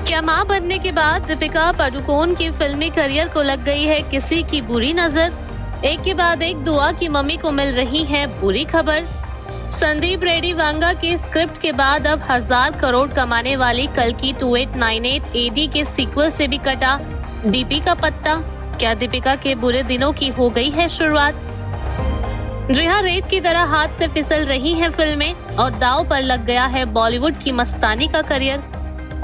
क्या मां बनने के बाद दीपिका पादुकोण की फिल्मी करियर को लग गई है किसी की बुरी नजर? एक के बाद एक दुआ की मम्मी को मिल रही है बुरी खबर। संदीप रेड्डी वांगा के स्क्रिप्ट के बाद अब 1000 करोड़ कमाने वाली कल्कि 2898 AD के सीक्वल से भी कटा डीपी का पत्ता। क्या दीपिका के बुरे दिनों की हो गई है शुरुआत? जी हाँ, रेत की तरह हाथ से फिसल रही हैं फिल्में और दांव पर लग गया है बॉलीवुड की मस्तानी का करियर।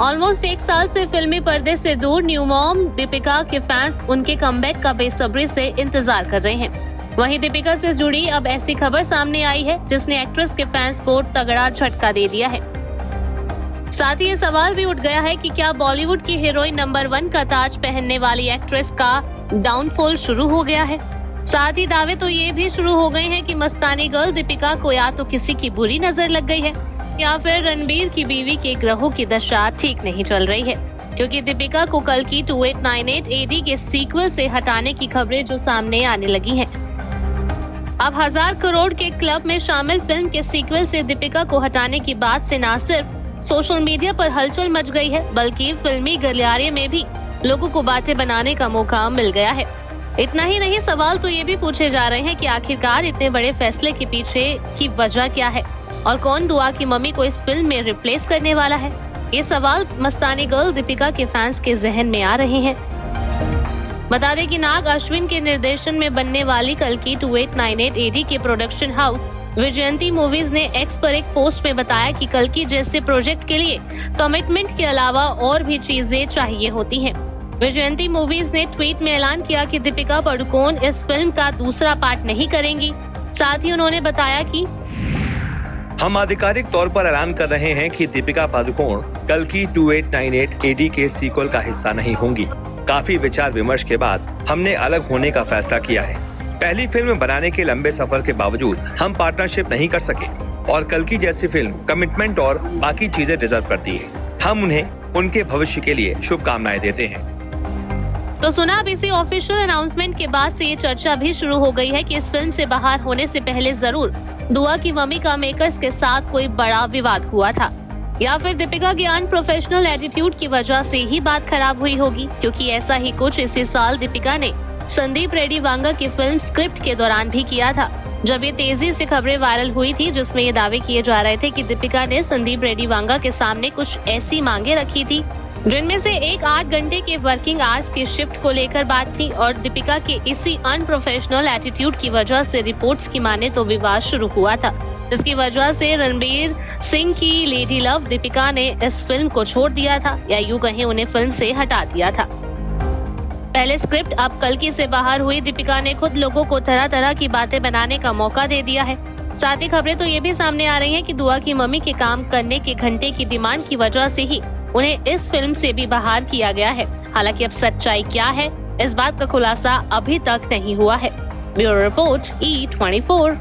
ऑलमोस्ट 1 साल से फिल्मी पर्दे से दूर न्यू मॉम दीपिका के फैंस उनके कमबैक का बेसब्री से इंतजार कर रहे हैं। वहीं दीपिका से जुड़ी अब ऐसी खबर सामने आई है जिसने एक्ट्रेस के फैंस को तगड़ा झटका दे दिया है। साथ ही ये सवाल भी उठ गया है कि क्या बॉलीवुड की हीरोइन नंबर 1 का ताज पहनने वाली एक्ट्रेस का डाउनफॉल शुरू हो गया है। साथ ही दावे तो ये भी शुरू हो गए हैं कि मस्तानी गर्ल दीपिका को या तो किसी की बुरी नजर लग गई है या फिर रणबीर की बीवी के ग्रहों की दशा ठीक नहीं चल रही है, क्योंकि दीपिका को कल्कि 2898 AD के सीक्वल से हटाने की खबरें जो सामने आने लगी हैं। अब 1000 करोड़ के क्लब में शामिल फिल्म के सीक्वल से दीपिका को हटाने की बात से न सिर्फ सोशल मीडिया पर हलचल मच गई है, बल्कि फिल्मी गलियारे में भी लोगों को बातें बनाने का मौका मिल गया है। इतना ही नहीं, सवाल तो ये भी पूछे जा रहे हैं कि आखिरकार इतने बड़े फैसले के पीछे की वजह क्या है और कौन दुआ की मम्मी को इस फिल्म में रिप्लेस करने वाला है। ये सवाल मस्तानी गर्ल दीपिका के फैंस के जहन में आ रहे हैं। बता दें कि नाग अश्विन के निर्देशन में बनने वाली कल्कि 2898 AD के प्रोडक्शन हाउस विजयंती मूवीज ने एक्स पर एक पोस्ट में बताया कि कल्कि जैसे प्रोजेक्ट के लिए कमिटमेंट के अलावा और भी चीजें चाहिए होती हैं। विजयंती मूवीज ने ट्वीट में ऐलान किया कि दीपिका पादुकोण इस फिल्म का दूसरा पार्ट नहीं करेंगी। साथ ही उन्होंने बताया कि हम आधिकारिक तौर पर ऐलान कर रहे हैं कि दीपिका पादुकोण कल्कि 2898 AD के सीक्वल का हिस्सा नहीं होंगी। काफी विचार विमर्श के बाद हमने अलग होने का फैसला किया है। पहली फिल्म बनाने के लंबे सफर के बावजूद हम पार्टनरशिप नहीं कर सके और कल्कि जैसी फिल्म कमिटमेंट और बाकी चीजें डिजर्व करती है। हम उन्हें उनके भविष्य के लिए शुभकामनाएं देते हैं। तो सुना, अब इसी ऑफिशियल अनाउंसमेंट के बाद से ये चर्चा भी शुरू हो गई है कि इस फिल्म से बाहर होने से पहले जरूर दुआ की मम्मी का मेकर्स के साथ कोई बड़ा विवाद हुआ था या फिर दीपिका के अनप्रोफेशनल एटीट्यूड की वजह से ही बात खराब हुई होगी, क्योंकि ऐसा ही कुछ इसी साल दीपिका ने संदीप रेड्डी वांगा की फिल्म स्क्रिप्ट के दौरान भी किया था, जब ये तेजी से खबरें वायरल हुई थी जिसमें ये दावे किए जा रहे थे कि दीपिका ने संदीप रेड्डी वांगा के सामने कुछ ऐसी मांगे रखी थी जिनमें से एक 8 घंटे के वर्किंग आवर्स की शिफ्ट को लेकर बात थी और दीपिका के इसी अनप्रोफेशनल एटीट्यूड की वजह से रिपोर्ट्स की माने तो विवाद शुरू हुआ था, जिसकी वजह से रणबीर सिंह की लेडी लव दीपिका ने इस फिल्म को छोड़ दिया था या यूं कहें उन्हें फिल्म से हटा दिया था। पहले स्क्रिप्ट अब कल्कि से बाहर हुई दीपिका ने खुद लोगों को तरह तरह की बातें बनाने का मौका दे दिया है। साथ ही खबरें तो ये भी सामने आ रही हैं कि दुआ की मम्मी के काम करने के घंटे की डिमांड की वजह से ही उन्हें इस फिल्म से भी बाहर किया गया है। हालांकि अब सच्चाई क्या है, इस बात का खुलासा अभी तक नहीं हुआ है। Bureau report E24।